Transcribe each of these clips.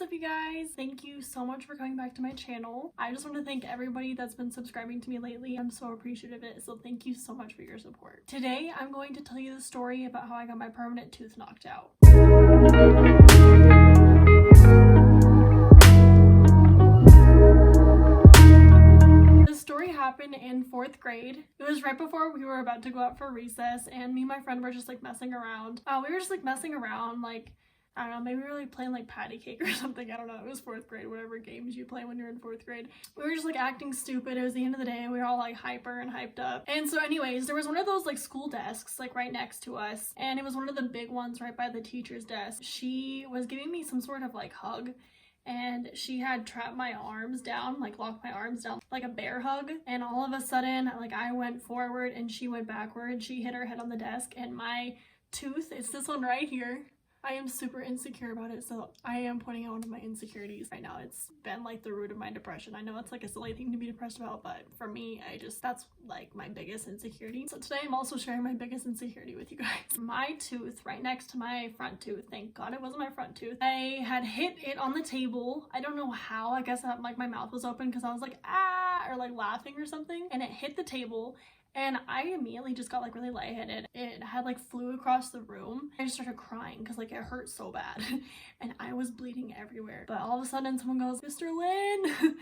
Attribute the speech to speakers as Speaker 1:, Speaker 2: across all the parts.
Speaker 1: What's up, you guys? Thank you so much for coming back to my channel. I just want to thank everybody that's been subscribing to me lately. I'm so appreciative of it, so thank you so much for your support. Today, I'm going to tell you the story about how I got my permanent tooth knocked out. The story happened in 4th grade. It was right before we were about to go out for recess, and me and my friend were just like messing around. We were just like messing around, like, I don't know, maybe we were like playing like patty cake or something. I don't know. It was 4th grade, whatever games you play when you're in 4th grade. We were just like acting stupid. It was the end of the day. We were all like hyper and hyped up. And so anyways, there was one of those like school desks like right next to us. And it was one of the big ones right by the teacher's desk. She was giving me some sort of like hug. And she had trapped my arms down, like locked my arms down like a bear hug. And all of a sudden, like I went forward and she went backward. She hit her head on the desk and my tooth, it's this one right here. I am super insecure about it, so I am pointing out one of my insecurities right now. It's been like the root of my depression. I know it's like a silly thing to be depressed about, but for me, that's like my biggest insecurity. So today I'm also sharing my biggest insecurity with you guys. My tooth right next to my front tooth, thank God it wasn't my front tooth. I had hit it on the table. I don't know how, I guess like my mouth was open because I was like, ah, or like laughing or something, and it hit the table. And I immediately just got like really lightheaded. It had like flew across the room. I just started crying because like it hurt so bad and I was bleeding everywhere. But all of a sudden someone goes, "Mr. Lynn,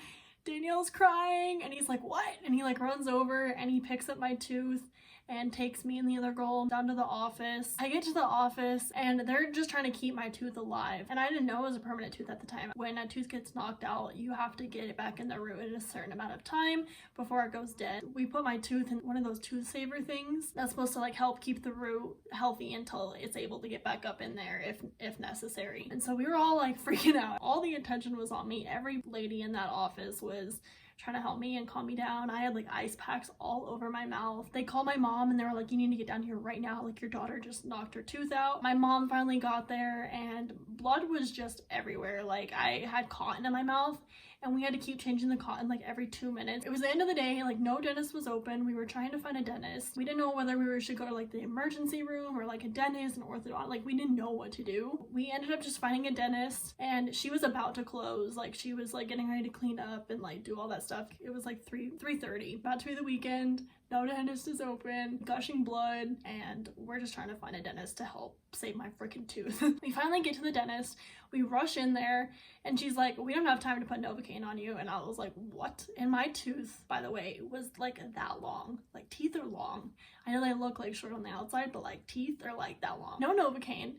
Speaker 1: Danielle's crying." And he's like, "What?" And he like runs over and he picks up my tooth and takes me and the other girl down to the office. I get to the office and they're just trying to keep my tooth alive. And I didn't know it was a permanent tooth at the time. When a tooth gets knocked out, you have to get it back in the root in a certain amount of time before it goes dead. We put my tooth in one of those tooth saver things that's supposed to like help keep the root healthy until it's able to get back up in there if necessary. And so we were all like freaking out. All the attention was on me. Every lady in that office was trying to help me and calm me down. I had like ice packs all over my mouth. They called my mom and they were like, "You need to get down here right now. Like your daughter just knocked her tooth out." My mom finally got there and blood was just everywhere. Like I had cotton in my mouth and we had to keep changing the cotton like every 2 minutes. It was the end of the day, like no dentist was open. We were trying to find a dentist. We didn't know whether we should go to like the emergency room or like a dentist, an orthodontist. Like we didn't know what to do. We ended up just finding a dentist and she was about to close. Like she was like getting ready to clean up and like do all that stuff. It was like 3:30, about to be the weekend. No dentist is open, gushing blood, and we're just trying to find a dentist to help save my freaking tooth. We finally get to the dentist. We rush in there and she's like, "We don't have time to put Novocaine on you." And I was like, "What?" And my tooth, by the way, was like that long. Like teeth are long. I know they look like short on the outside, but like teeth are like that long. No Novocaine.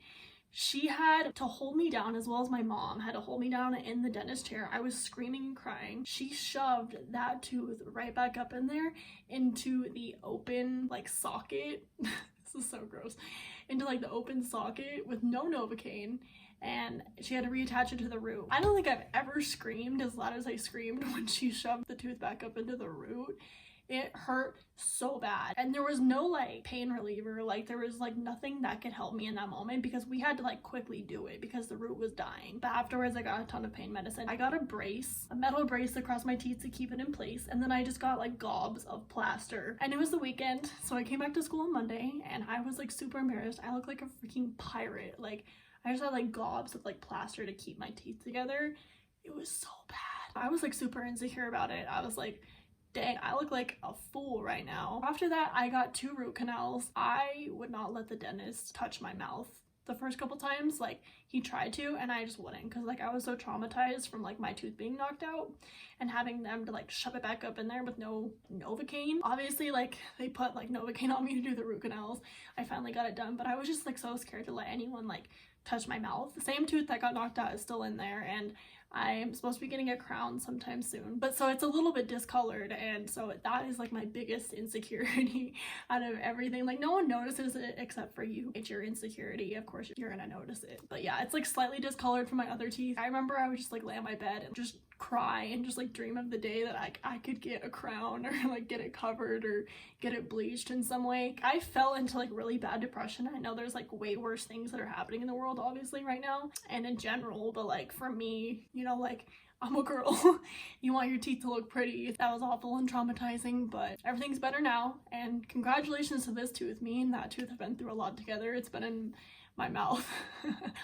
Speaker 1: She had to hold me down, as well as my mom had to hold me down in the dentist chair. I was screaming and crying. She shoved that tooth right back up in there into the open like socket. This is so gross. Into like the open socket with no Novocaine. And she had to reattach it to the root. I don't think I've ever screamed as loud as I screamed when she shoved the tooth back up into the root. It hurt so bad. And there was no like pain reliever. Like there was like nothing that could help me in that moment because we had to like quickly do it because the root was dying. But afterwards I got a ton of pain medicine. I got a brace, a metal brace across my teeth to keep it in place. And then I just got like gobs of plaster. And it was the weekend. So I came back to school on Monday and I was like super embarrassed. I look like a freaking pirate. Like I just had like gobs of like plaster to keep my teeth together. It was so bad. I was like super insecure about it. I was like, dang, I look like a fool right now. After that, I got 2 root canals. I would not let the dentist touch my mouth the first couple times. Like he tried to and I just wouldn't because like I was so traumatized from like my tooth being knocked out and having them to like shove it back up in there with no Novocaine. Obviously like they put like Novocaine on me to do the root canals. I finally got it done, but I was just like so scared to let anyone like touch my mouth. The same tooth that got knocked out is still in there and I'm supposed to be getting a crown sometime soon, but so it's a little bit discolored, and so that is like my biggest insecurity out of everything. Like no one notices it except for you. It's your insecurity, of course you're gonna notice it. But yeah, it's like slightly discolored from my other teeth. I remember I would just like lay on my bed and just cry and just like dream of the day that I could get a crown or like get it covered or get it bleached in some way. I fell into like really bad depression. I know there's like way worse things that are happening in the world obviously right now and in general, but like for me, you know, like I'm a girl. You want your teeth to look pretty. That was awful and traumatizing, but everything's better now. And congratulations to this tooth. Me and that tooth have been through a lot together. It's been in my mouth.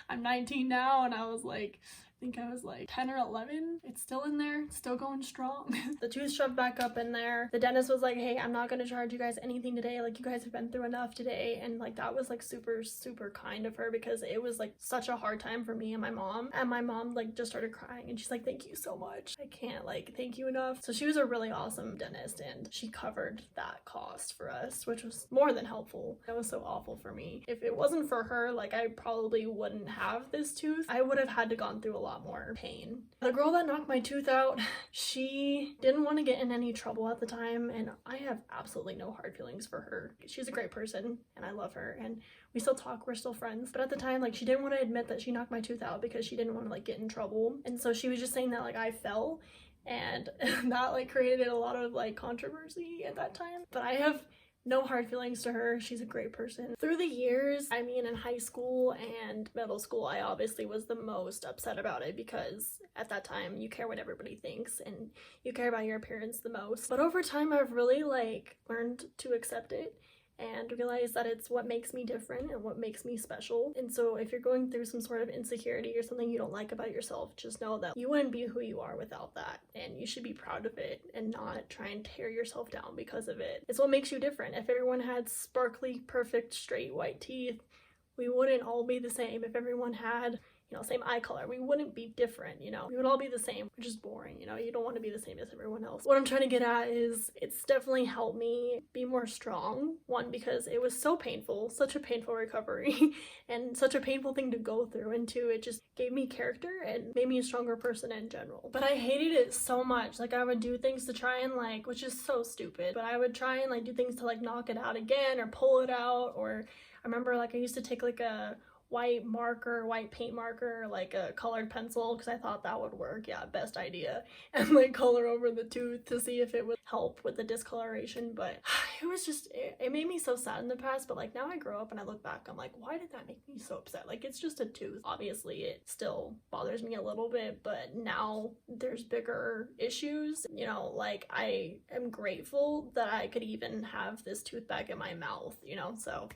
Speaker 1: I'm 19 now and I was like think I was like 10 or 11. It's still in there, still going strong. The tooth shoved back up in there. The dentist was like, hey, I'm not gonna charge you guys anything today. Like, you guys have been through enough today. And like, that was like super, super kind of her, because it was like such a hard time for me and my mom. And my mom like just started crying and she's like, thank you so much. I can't like thank you enough. So she was a really awesome dentist and she covered that cost for us, which was more than helpful. That was so awful for me. If it wasn't for her, like, I probably wouldn't have this tooth. I would have had to gone through a lot more pain. The girl that knocked my tooth out, she didn't want to get in any trouble at the time, and I have absolutely no hard feelings for her. She's a great person and I love her and we still talk, we're still friends. But at the time, like, she didn't want to admit that she knocked my tooth out because she didn't want to like get in trouble. And so she was just saying that like I fell, and that like created a lot of like controversy at that time. But I have no hard feelings to her. She's a great person. Through the years, I mean, in high school and middle school, I obviously was the most upset about it, because at that time you care what everybody thinks and you care about your appearance the most. But over time, I've really like learned to accept it and realize that it's what makes me different and what makes me special. And so if you're going through some sort of insecurity or something you don't like about yourself, just know that you wouldn't be who you are without that, and you should be proud of it and not try and tear yourself down because of it. It's what makes you different. If everyone had sparkly, perfect, straight white teeth, we wouldn't all be the same. If everyone had, you know, same eye color, we wouldn't be different, you know. We would all be the same, which is boring, you know. You don't want to be the same as everyone else. What I'm trying to get at is it's definitely helped me be more strong. One, because it was so painful, such a painful recovery and such a painful thing to go through. And two, it just gave me character and made me a stronger person in general. But I hated it so much. Like, I would do things to try and like, which is so stupid, but I would try and like do things to like knock it out again or pull it out. Or I remember like I used to take like a white paint marker, like a colored pencil, because I thought that would work. Yeah, best idea. And like color over the tooth to see if it would help with the discoloration. But it was just, it made me so sad in the past. But like now I grow up and I look back, I'm like, why did that make me so upset? Like, it's just a tooth. Obviously it still bothers me a little bit, but now there's bigger issues, you know. Like, I am grateful that I could even have this tooth back in my mouth, you know. So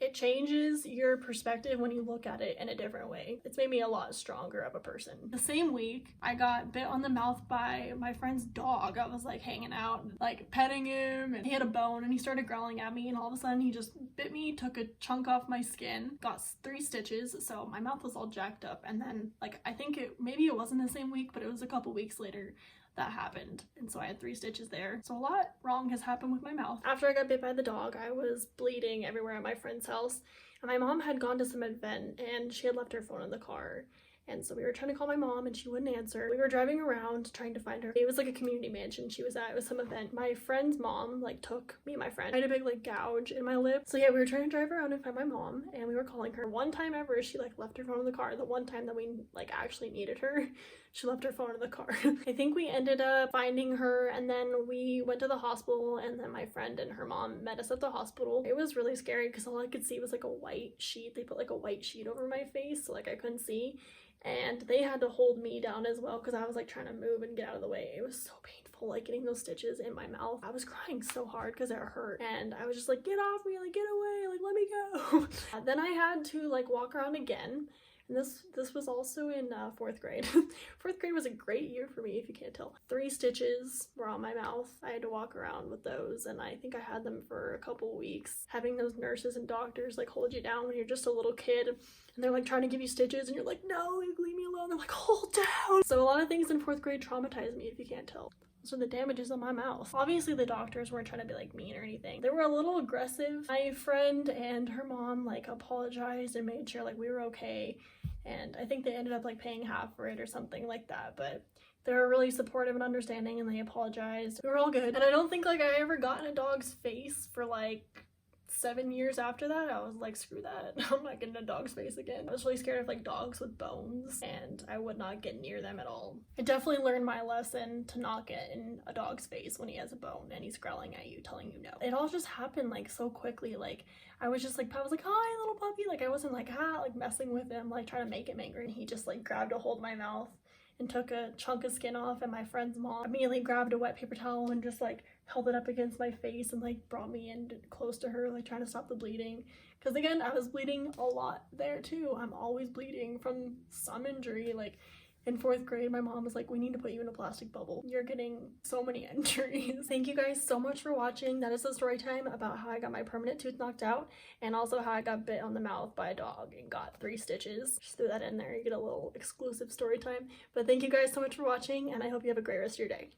Speaker 1: it changes your perspective when you look at it in a different way. It's made me a lot stronger of a person. The same week, I got bit on the mouth by my friend's dog. I was like hanging out and like petting him, and he had a bone and he started growling at me, and all of a sudden he just bit me, took a chunk off my skin, got 3 stitches, so my mouth was all jacked up. And then like, I think maybe it wasn't the same week, but it was a couple weeks later that happened, and so I had 3 stitches there. So a lot wrong has happened with my mouth. After I got bit by the dog, I was bleeding everywhere at my friend's house, and my mom had gone to some event and she had left her phone in the car. And so we were trying to call my mom and she wouldn't answer. We were driving around trying to find her. It was like a community mansion she was at. It was some event. My friend's mom like took me and my friend. I had a big like gouge in my lip. So yeah, we were trying to drive around and find my mom, and we were calling her. One time ever, she like left her phone in the car. The one time that we like actually needed her, she left her phone in the car. I think we ended up finding her, and then we went to the hospital, and then my friend and her mom met us at the hospital. It was really scary because all I could see was like a white sheet. They put like a white sheet over my face, so like I couldn't see. And they had to hold me down as well because I was like trying to move and get out of the way. It was so painful, like getting those stitches in my mouth. I was crying so hard because it hurt, and I was just like, get off me, like get away, like let me go. Then I had to like walk around again. And this was also in 4th grade. 4th grade was a great year for me, if you can't tell. 3 stitches were on my mouth. I had to walk around with those, and I think I had them for a couple weeks. Having those nurses and doctors like hold you down when you're just a little kid, and they're like trying to give you stitches, and you're like, no, like, leave me alone. They're like, hold down. So a lot of things in 4th grade traumatized me, if you can't tell. So the damages on my mouth. Obviously the doctors weren't trying to be like mean or anything. They were a little aggressive. My friend and her mom like apologized and made sure like we were okay. And I think they ended up like paying half for it or something like that. But they were really supportive and understanding, and they apologized. We were all good. And I don't think like I ever got in a dog's face for like 7 years after that. I was like, screw that. I'm not getting a dog's face again. I was really scared of like dogs with bones, and I would not get near them at all. I definitely learned my lesson to not get in a dog's face when he has a bone and he's growling at you, telling you no. It all just happened like so quickly. Like I was like, hi little puppy. Like I wasn't like, like messing with him, like trying to make him angry. And he just like grabbed a hold of my mouth and took a chunk of skin off, and my friend's mom immediately grabbed a wet paper towel and just like held it up against my face and like brought me in close to her, like trying to stop the bleeding. Because again, I was bleeding a lot there too. I'm always bleeding from some injury. Like in 4th grade, my mom was like, we need to put you in a plastic bubble. You're getting so many injuries. Thank you guys so much for watching. That is the story time about how I got my permanent tooth knocked out, and also how I got bit on the mouth by a dog and got 3 stitches. Just threw that in there. You get a little exclusive story time. But thank you guys so much for watching, and I hope you have a great rest of your day.